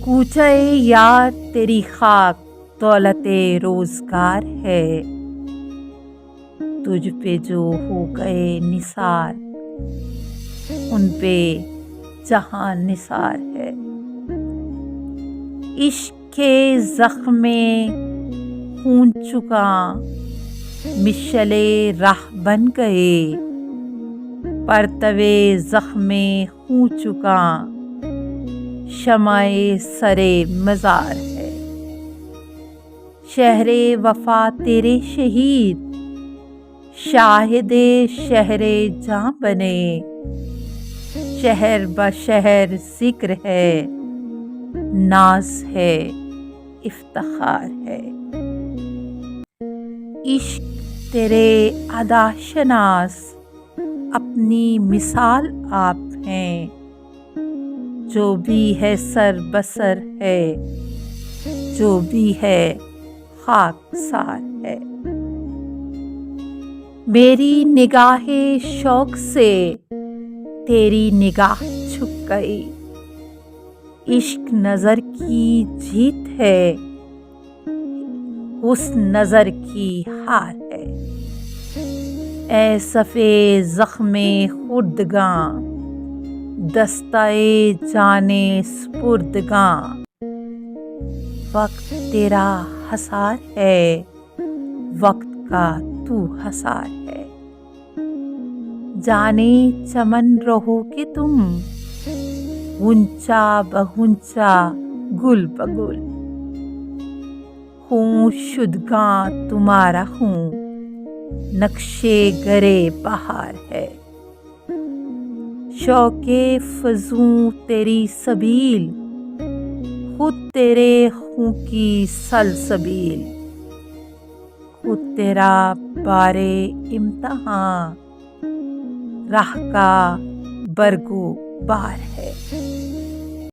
کوچے یار تیری خاک دولت روزگار ہے، تجھ پہ جو ہو گئے نثار ان پہ جہاں نثار ہے۔ عشق کے زخم میں خون چکا مشعل راہ بن گئے، پرتو زخم خون چکا شمع سر مزار ہے۔ شہر وفا تیرے شہید شاہد شہر جاں بنے، شہر بشہر ذکر ہے ناز ہے افتخار ہے۔ عشق تیرے ادا شناس اپنی مثال آپ ہیں، جو بھی ہے سر بسر ہے، جو بھی ہے خاکسار ہے۔ میری نگاہ شوق سے تیری نگاہ چھپ گئی، عشق نظر کی جیت ہے، حسن نظر کی ہار ہے۔ اے صفِ زخم خوردگاں دستہ جان سپردگاں، وقت تیرا حصار ہے، وقت کا تو حصار ہے۔ جانے چمن رہو کہ تم غنچہ بغنچہ گل بگل، ہوں شدگاں تمہارا ہوں نقشے گرے بہار ہے۔ شوق فزوں تیری سبیل خود تیرے خوں کی سلسبیل، خود تیرا بار امتحاں راہ کا برگ و بار ہے۔